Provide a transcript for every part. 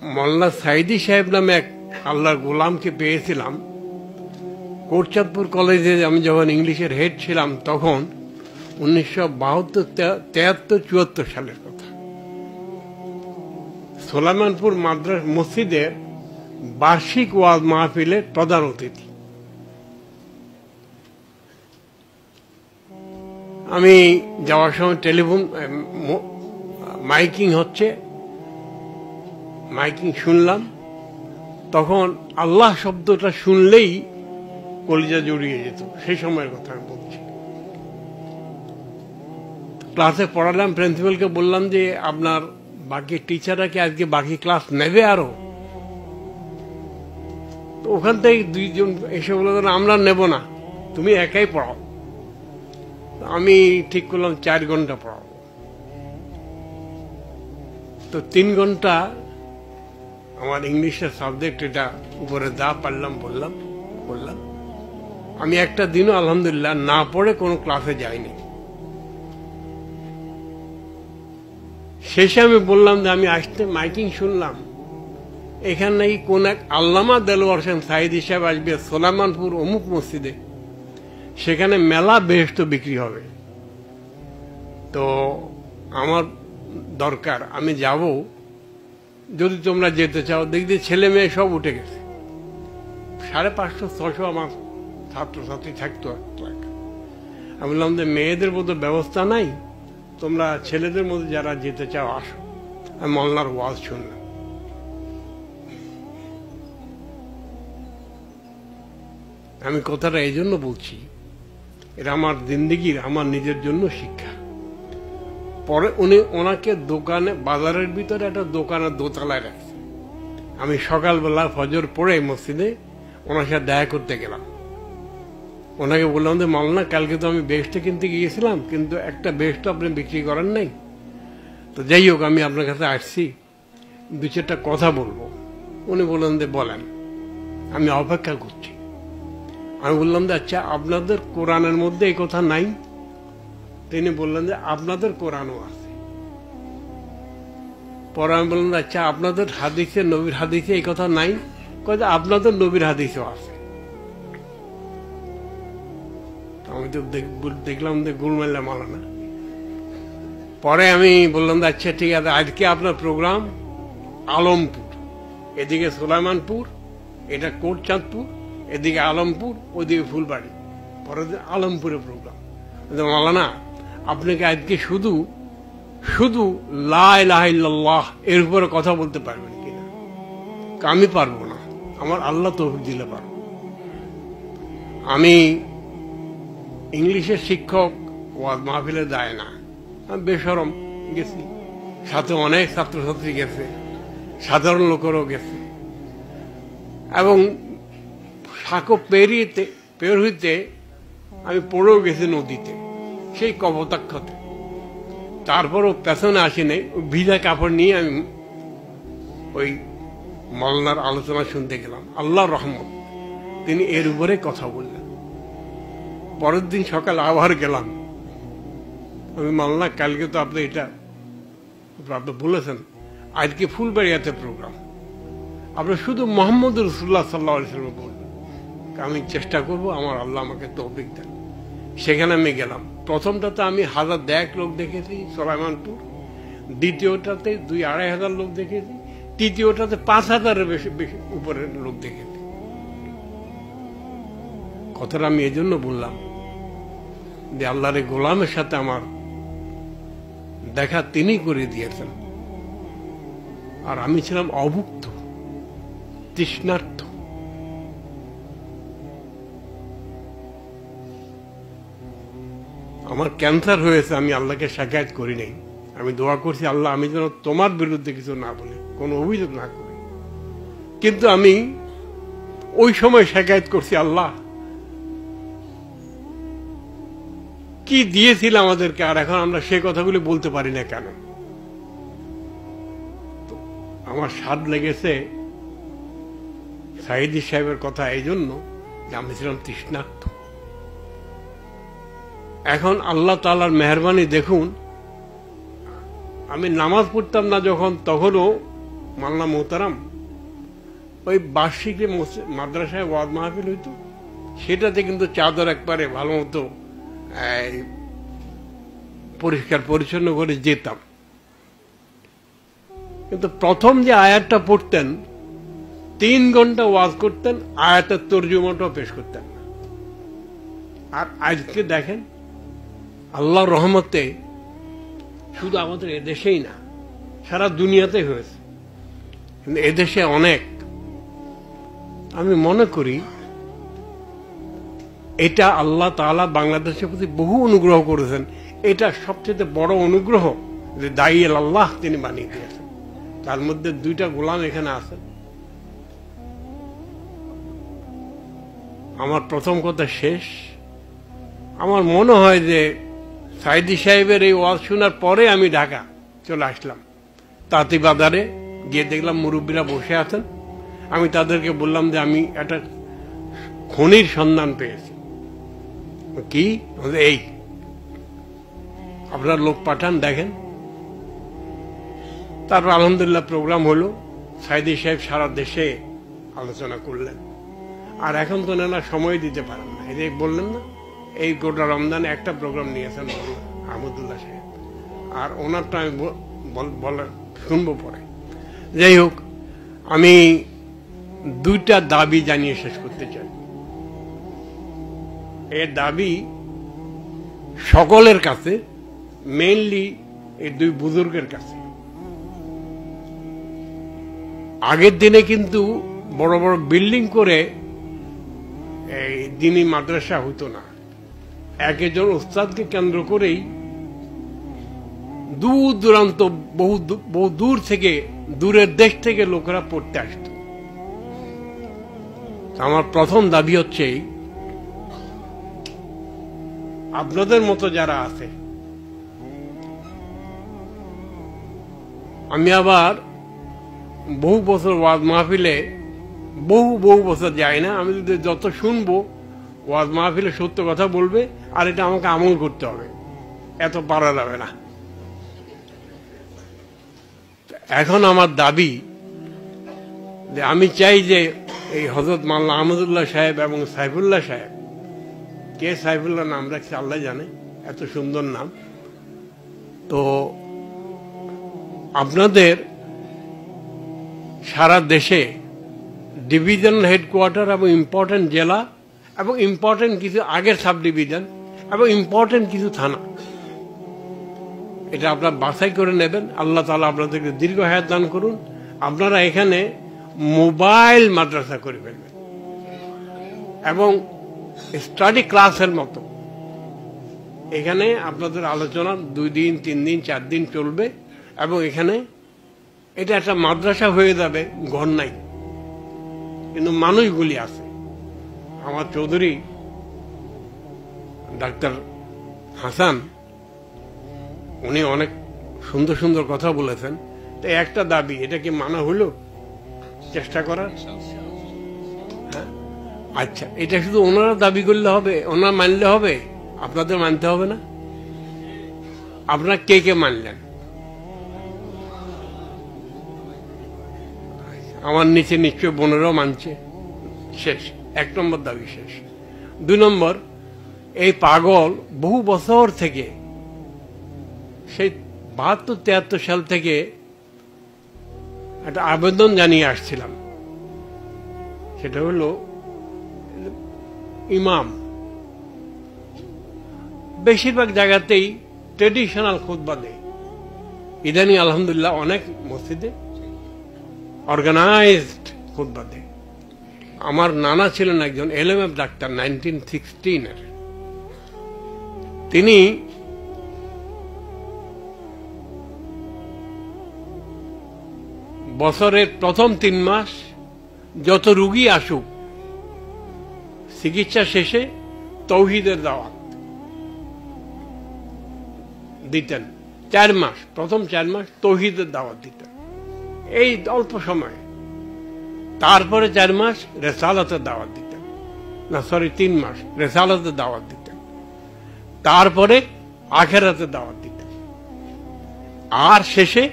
মোল্লা সাইদি সাহেব নামে এক আল্লাহর গোলামকে পেয়েছিলাম কোটচাঁদপুর কলেজে। আমি যখন ইংলিশের হেড ছিলাম তখন 1972, 73, 74 সালের কথা। সোলাইমানপুর মাদ্রাস মসজিদের বার্ষিক ওয়াজ মাহফিলের প্রধান অতিথি। আমি যাওয়ার সময় টেলিফোন মাইকিং হচ্ছে, মাইকিং শুনলাম। তখন আল্লাহ শব্দটা শুনলেই কলিজা জড়িয়ে যেত, সেই সময়ের কথা আমি বলছি। ক্লাসে পড়ালাম, প্রিন্সিপালকে বললাম যে আপনার বাকি টিচাররা কি আজকে বাকি ক্লাস নেবে আরো? তো ওখান থেকে দুইজন এসে বলল আমরা নেব না, তুমি একাই পড়াও। আমি ঠিক করলাম 4 ঘন্টা পড়াবো। তো 3 ঘন্টা আমার ইংলিশের সাবজেক্ট এটা উপরে যা পারলাম বললাম। আমি একটা দিনও আলহামদুলিল্লাহ না পড়ে কোনো ক্লাসে যাইনি। শেষে আমি বললাম যে আমি আসতে মাইকিং শুনলাম এখানে নাকি কোন এক আল্লামা দেলোয়ার হোসেন সাইদি সাহেব আসবে সোলাইমানপুর অমুক মসজিদে, সেখানে মেলা বেহেশত বিক্রি হবে। তো আমার দরকার, আমি যাব, যদি তোমরা যেতে চাও। দেখছি ছেলে মেয়ে সব উঠে গেছে, 550-600 আমার ছাত্রছাত্রী থাকতো। আমি বললাম যে মেয়েদের মতো ব্যবস্থা নাই, তোমরা ছেলেদের মধ্যে যারা যেতে চাও আসো। আমি মোল্লার ওয়াজ শুনলাম। আমি কথাটা এই জন্য বলছি, এটা আমার জিন্দেগির, আমার নিজের জন্য শিক্ষা। পরে ওনাকে দোকানে, বাজারের ভিতরে একটা দোকানের দোতলায় রাখছে। আমি সকালবেলা ফজর পড়ে মসজিদে ওনার সাথে দেখা করতে গেলাম। ওনাকে বললাম যে মাওলানা, কালকে তো আমি বেস্টে কিনতে গিয়েছিলাম, কিন্তু একটা বেস্ট আপনি বিক্রি করেন নাই। তো যাই হোক, আমি আপনার কাছে আসছি, 2-4টা কথা বলবো। উনি বললেন যে বলেন, আমি অপেক্ষা করছি। আমি বললাম যে আচ্ছা, আপনাদের কোরআনের মধ্যে এই কথা নাই? তিনি বললেন যে আপনাদের কোরআনও আছে। পরে আমি বললাম আচ্ছা, আপনাদের হাদিসে, নবীর হাদিসে এই কথা নাই? কয় যে আপনাদের নবীর হাদিসেও আছে। আমি তো দেখলাম যে গুলমাল্লা মালানা। পরে আমি বললাম যে আচ্ছা ঠিক আছে, আজকে আপনার প্রোগ্রাম আলমপুর, এদিকে সোলাইমানপুর, এটা কোটচাঁদপুর, এদিকে আলমপুর, ওইদিকে ফুলবাড়ি। পরে আলমপুরে প্রোগ্রাম। মাওলানা, আপনাকে আজকে শুধু শুধু লা ইলাহা ইল্লাল্লাহ এর উপরে কথা বলতে পারবেন কিনা? আমি পারবো না, আমার আল্লাহ তৌফিক দিলে পারবো। আমি ইংলিশের শিক্ষক, ওয়াজ মাহফিলে যায় না, আমি বেশরম গেছি, সাথে অনেক ছাত্রছাত্রী গেছে, সাধারণ লোকেরও গেছে, এবং সাঁকো পের হইতে আমি পড়েও গেছি নদীতে, সেই কপোতাক্ষতে। তারপরও পেছনে আসি নাই, ভিজা কাপড় নিয়ে আমি ওই মওলানার আলোচনা শুনতে গেলাম। আল্লাহর রহমত, তিনি এর উপরে কথা বললেন। পরের দিন সকাল আবার গেলাম। আমি মাওলানা, কালকে তো আপনি এটা আপনি বলেছেন, আজকে ফুলবাড়িয়াতে প্রোগ্রাম, আপনি শুধু মোহাম্মদ রাসূলুল্লাহ সাল্লাল্লাহু আলাইহি ওয়াসাল্লাম বলবেন। আমি চেষ্টা করব, আমার আল্লাহ আমাকে তৌফিক দেন। সেখানে আমি গেলাম। প্রথমটাতে আমি 1000 লোক দেখেছি সোলাইমানপুর, দ্বিতীয়টাতে 2-2.5 হাজার লোক দেখেছি, তৃতীয়টাতে 5000-এর বেশি উপরের লোক দেখেছি। কথাটা আমি এই জন্য বললাম যে আল্লাহর গোলামের সাথে আমার দেখা তিনি করে দিয়েছেন, আর আমি ছিলাম অভুক্ত, তৃষ্ণার্থ। আমার ক্যান্সার হয়েছে, আমি আল্লাহকে শিকায়ত করি নাই। আমি দোয়া করছি, আল্লাহ আমি যেন তোমার বিরুদ্ধে কিছু না বলি, কোনো অভিযোগ না করি। কিন্তু আমি ওই সময় শিকায়ত করছি, আল্লাহ কি দিয়েছিল আমাদেরকে, আর এখন আমরা সে কথাগুলি বলতে পারি না কেন? আমার স্বাদ লেগেছে সাইদি সাহেবের কথা এই জন্য যে আমি ছিলাম তৃষ্ণার্থ। এখন আল্লাহ তাআলার মেহেরবানি দেখুন, আমি নামাজ পড়তাম না যখন, তখনও মাল্লা মোহতারাম, ওই বার্ষিক মাদ্রাসায় ওয়াজ মাহফিল হইতো, সেটাতে কিন্তু চাদর একবারে ভালো মতো পরিষ্কার পরিচ্ছন্ন করে যেতাম। কিন্তু প্রথম যে আয়াতটা পড়তেন, 3 ঘন্টা ওয়াজ করতেন, আয়াতের তর্জমাটাও পেশ করতেন না। আর আজকে দেখেন আল্লাহর রহমতে শুধু আমাদের এদেশেই না, সারা দুনিয়াতে হয়েছে। কিন্তু এদেশে অনেক, আমি মনে করি এটা আল্লাহ তাআলা বাংলাদেশের প্রতি বহু অনুগ্রহ করেছেন। এটা সবচেয়ে বড় অনুগ্রহ যে দায়ী আল্লাহ তিনি বানিয়ে দিয়েছেন। তার মধ্যে 2টা গোলাম এখানে আছেন। আমার প্রথম কথা শেষ। আমার মনে হয় যে সাইদি সাহেবের এই ওয়াজ শোনার পরে আমি ঢাকা চলে আসলাম। তাঁতি বাজারে গিয়ে দেখলাম মুরব্বীরা বসে আছেন। আমি তাদেরকে বললাম যে আমি একটা খনির সন্ধান পেয়েছি। কি? এই আপনার লোক পাঠান, দেখেন। তারপর আলহামদুলিল্লাহ প্রোগ্রাম হলো। সাইদি সাহেব সারা দেশে আলোচনা করলেন। আর এখন তো না সময় দিতে পারেন না। এই বললেন না, এই গোটা রমজানে একটা প্রোগ্রাম নিয়েছেন আহমদুল্লাহ সাহেব, আর ওনারটা আমি শুনবো পরে। যাই হোক, আমি 2টা দাবি জানিয়ে শেষ করতে চাই। এর দাবি সকলের কাছে, মেইনলি এই 2 বুজুর্গের কাছে। আগের দিনে কিন্তু বড় বড় বিল্ডিং করে এই দিনী মাদ্রাসা হতো না। একজন উস্তাদকে কেন্দ্র করেই দূর দূরান্ত বহু দূর থেকে, দূরের দেশ থেকে লোকেরা পড়তে আসত। আমার প্রথম দাবি হচ্ছে আপনাদের মতো যারা আছে, আমি আবার বহু বছর ওয়াজ মাহফিলে বহু বছর যাই না। আমি যদি যত শুনবো, ওয়াজ মাহফিলে সত্য কথা বলবে, আর এটা আমাকে আমল করতে হবে, এত পারা যাবে না। এখন আমার দাবি যে আমি চাই যে এই হযরত মাওলানা আহমদুল্লাহ সাহেব এবং সাইফুল্লাহ সাহেব, কে সাইফুল্লাহ নাম রাখছে আল্লাহ জানে, এত সুন্দর নাম, তো আপনাদের সারা দেশে ডিভিশনাল হেডকোয়ার্টার এবং ইম্পর্টেন্ট জেলা এবং ইম্পর্টেন্ট কিছু আগের সাব ডিভিশন এবং ইম্পর্টেন্ট কিছু থানা, এটা আপনারা বাছাই করে নেবেন। আল্লাহ তাআলা আপনাদেরকে দীর্ঘ হায়াত দান করুন। আপনারা এখানে মোবাইল মাদ্রাসা করে ফেলবেন এবং স্টাডি ক্লাসের মতো এখানে আপনাদের আলোচনা 2 দিন 3 দিন 4 দিন চলবে এবং এখানে এটা একটা মাদ্রাসা হয়ে যাবে। ঘর নাই, কিন্তু মানুষগুলি আছে। আমার চৌধুরী ডাক্তার হাসান, উনি অনেক সুন্দর সুন্দর কথা বলেছেন। তো একটা দাবি, এটা কি মানা হলো? চেষ্টা করার, হ্যাঁ, আচ্ছা, এটা শুধু ওনারা দাবি করলে হবে, ওনারা মানলে হবে, আপনাদের মানতে হবে না? আপনারা কে কে মানলেন? আমার নিচে নিশ্চয় বোনেরাও মানছে। শেষ, 1 নম্বর দাবি শেষ। 2 নম্বর, এই পাগল বহু বছর থেকে, সেই 72-73 সাল থেকে একটা আবেদন জানিয়ে আসছিলাম। সেটা হলো ইমাম বেশিরভাগ জায়গাতেই ট্রেডিশনাল খুতবা দেয়। ইদানি আলহামদুলিল্লাহ অনেক মসজিদে অর্গানাইজড খুতবা দেয়। আমার নানা ছিলেন একজন এলএমএফ ডাক্তার 1916-এর। তিনি বছরের প্রথম 3 মাস যত রুগী আসুক, চিকিৎসা শেষে তৌহিদের দাওয়াত দিতেন। 4 মাস, প্রথম 4 মাস তৌহিদের দাওয়াত দিতেন, এই অল্প সময়ে। তারপরে 4 মাস রেসালাতের দাওয়াত দিতেন, না সরি 3 মাস রেসালাতের দাওয়াত দিতেন। তারপরে আখিরাতের দাওয়াত দিতেন, আর শেষে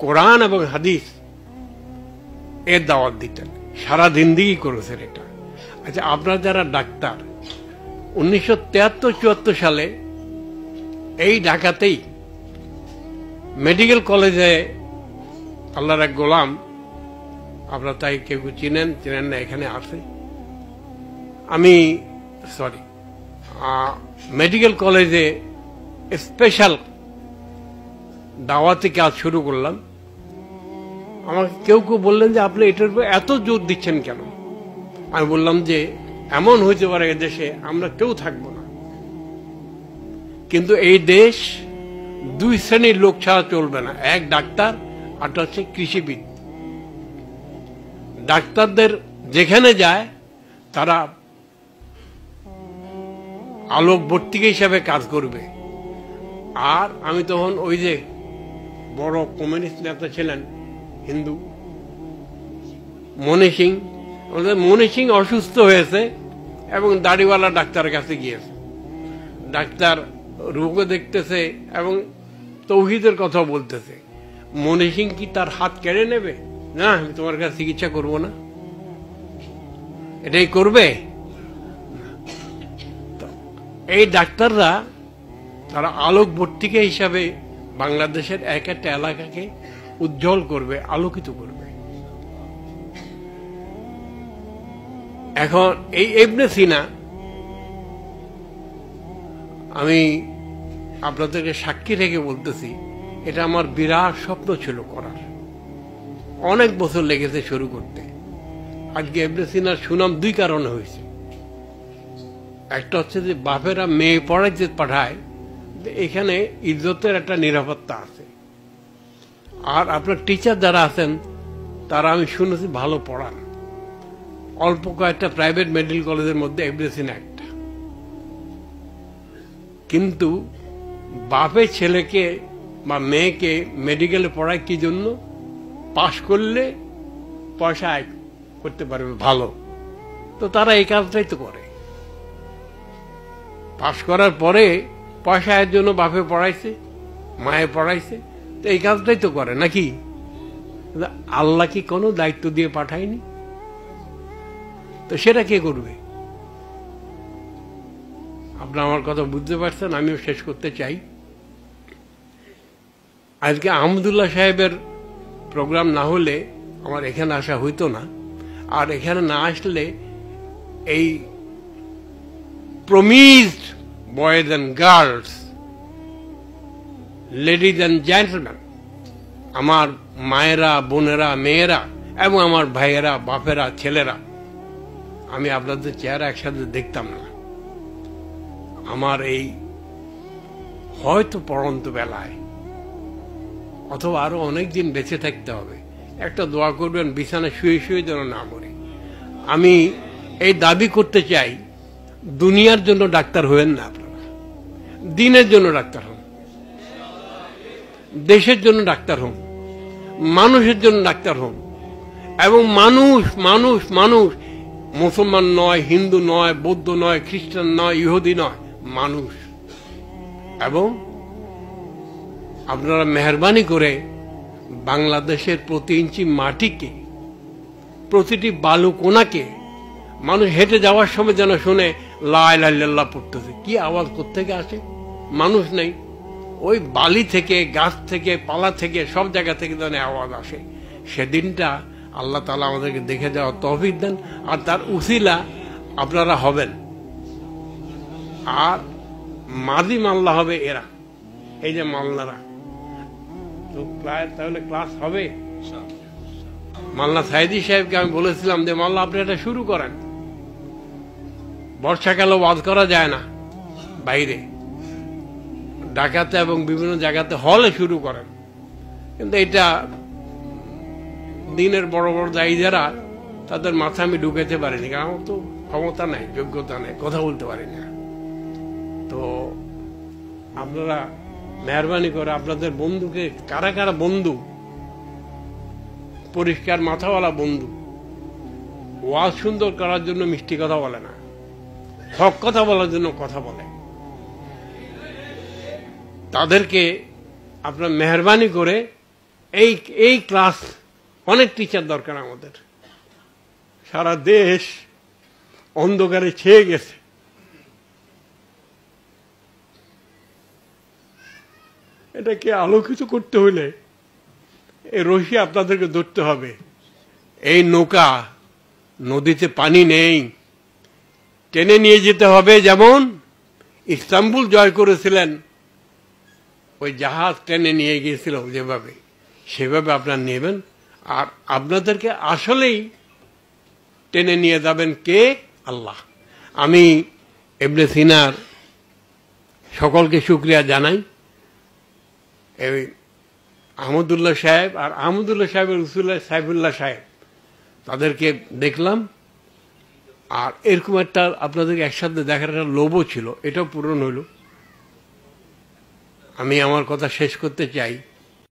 কোরআন এবং হাদিস এর দাওয়াত দিতেন, সারা জিন্দেগি করেছেন এটা। আচ্ছা, আপনারা যারা ডাক্তার, 1973-74 সালে এই ঢাকাতেই মেডিকেল কলেজে আল্লাহর এক গোলাম, আপনারা তাই কেউ চিনেন চিনেন না, এখানে আছে, আমি মেডিকেল কলেজে স্পেশাল দাওয়াতি কাজ শুরু করলাম। আমাকে কেউ কেউ বললেন যে আপনি এটার উপর এত জোর দিচ্ছেন কেন? আমি বললাম যে এমন হইতে পারে এদেশে আমরা কেউ থাকবো না, কিন্তু এই দেশ দুই শ্রেণীর লোক ছাড়া চলবে না, এক ডাক্তার আর হচ্ছে কৃষিবিদ। ডাক্তারদের যেখানে যায় তারা আলোকবর্তিকা হিসাবে কাজ করবে। আর আমি তখন ওই যে বড় কমিউনিস্ট নেতা ছিলেন হিন্দু, মনি সিং, মনি সিং অসুস্থ হয়েছে এবং দাড়িওয়ালা ডাক্তারের কাছে গিয়েছে। ডাক্তার রোগও দেখতেছে এবং তৌহিদের কথা বলতেছে। মনি সিং কি তার হাত কেড়ে নেবে? না, আমি তোমার কাছে চিকিৎসা করব না, এটাই করবে। এই ডাক্তাররা তারা আলোকবর্তিকা হিসাবে বাংলাদেশের এক একটা এলাকাকে উজ্জ্বল করবে, আলোকিত করবে। এখন এই ইবনে সিনা, আমি আপনাদেরকে সাক্ষী রেখে বলতেছি, এটা আমার বিরাট স্বপ্ন ছিল করার, অনেক বছর লেগেছে শুরু করতে। আজকে ইবনে সিনার সুনাম দুই কারণে হয়েছে। একটা হচ্ছে যে বাপেরা মেয়ে পড়াইতে পাঠায়, এখানে ইজ্জতের একটা নিরাপত্তা আছে। আর আপনার টিচার যারা আছেন তারা আমি শুনেছি ভালো পড়ান। অল্প কয়েকটা প্রাইভেট মেডিকেল কলেজের মধ্যে ইবনে সিনা একটা। কিন্তু বাপে ছেলেকে বা মেয়েকে মেডিকেলে পড়ায় কি জন্য? পাশ করলে পয়সা আয় করতে পারবে ভালো, তো তারা এই কাজটাই তো করে। পাশ করার পরে পয়সা আয়ের জন্য বাপে পড়াইছে, মায়ে পড়াইছে, তো এই কাজটাই তো করে নাকি? আল্লাহ কি কোনো দায়িত্ব দিয়ে পাঠায়নি? তো সেটা কে করবে? আপনারা আমার কথা বুঝতে পারছেন, আমিও শেষ করতে চাই। আজকে আহমদুল্লাহ সাহেবের প্রোগ্রাম না হলে আমার এখানে আসা হইতো না। আর এখানে না আসলে এই promised boys and girls, ladies and gentleman, আমার মায়েরা, বোনেরা, মেয়েরা এবং আমার ভাইয়েরা, বাপেরা, ছেলেরা, আমি আপনাদের চেহারা একসাথে দেখতাম না। আমার এই হয়তো পড়ন্ত বেলায় অথবা আরো অনেক দিন বেঁচে থাকতে হবে, একটা দোয়া করবেন বিছানায় শুয়ে শুয়ে যেন না মরে। আমি এই দাবি করতে চাই, দুনিয়ার জন্য ডাক্তার হবেন না আপনারা, দিনের জন্য ডাক্তার হন, দেশের জন্য ডাক্তার হন, মানুষের জন্য ডাক্তার হন। এবং মানুষ মানুষ মানুষ, মুসলমান নয়, হিন্দু নয়, বৌদ্ধ নয়, খ্রিস্টান নয়, ইহুদি নয়, মানুষ। এবং আপনারা মেহরবানি করে বাংলাদেশের প্রতি ইঞ্চি মাটিকে, প্রতিটি বালু কোনাকে মানুষ হেঁটে যাওয়ার সময় যেন শুনে লা ইলাহা ইল্লাল্লাহ পড়তেছে। কি আওয়াজ কোত্থেকে আসে? মানুষ নেই, ওই বালি থেকে, গাছ থেকে, পালা থেকে, সব জায়গা থেকে যেন আওয়াজ আসে। সেদিনটা আল্লাহ তাআলা আমাদেরকে দেখে যাওয়ার তৌফিক দেন, আর তার উসিলা আপনারা হবেন। আর মাদি মাল্লা হবে এরা, এই যে মাল্লারা। তো তাহলে ক্লাস হবে। মাল্লা সাইদি সাহেবকে আমি বলেছিলাম যে মাল্লা আপনি এটা শুরু করেন, বর্ষাকালে ওয়াজ করা যায় না বাইরে, ঢাকাতে এবং বিভিন্ন জায়গাতে হলে শুরু করেন। কিন্তু এটা দিনের বড় বড় দায়ী যারা, তাদের মাথা আমি ঢুকাতে পারিনি, কারণ আমার তো ক্ষমতা নাই, যোগ্যতা নেই, কথা বলতে পারি না। তো আপনারা মেহরবানি করে আপনাদের বন্ধুকে, কারা কারা বন্ধু, পরিষ্কার মাথাওয়ালা বন্ধু, ওয়াজ সুন্দর করার জন্য মিষ্টি কথা বলে না, হক কথা বলার জন্য কথা বলে, তাদেরকে আপনার মেহরবানি করে এই ক্লাস অনেক টিচার দরকার আমাদের। সারা দেশ অন্ধকারে ছেয়ে গেছে। এটাকে আলোকিত করতে হইলে এই রশি আপনাদেরকে ধরতে হবে। এই নৌকা, নদীতে পানি নেই, টেনে নিয়ে যেতে হবে। যেমন ইস্তাম্বুল জয় করেছিলেন, ওই জাহাজ টেনে নিয়ে গিয়েছিল যেভাবে, সেভাবে আপনারা নেবেন। আর আপনাদেরকে আসলেই টেনে নিয়ে যাবেন কে? আল্লাহ। আমি ইবনে সিনার সকলকে শুকরিয়া জানাই। এই আহমদুল্লাহ সাহেব আর আহমদুল্লাহ সাহেবের রসুল্লাহ সাইফুল্লাহ সাহেব, তাদেরকে দেখলাম। আর এরকম একটা আপনাদেরকে একসাথে দেখার একটা লোভও ছিল, এটাও পূরণ হইল। আমি আমার কথা শেষ করতে চাই।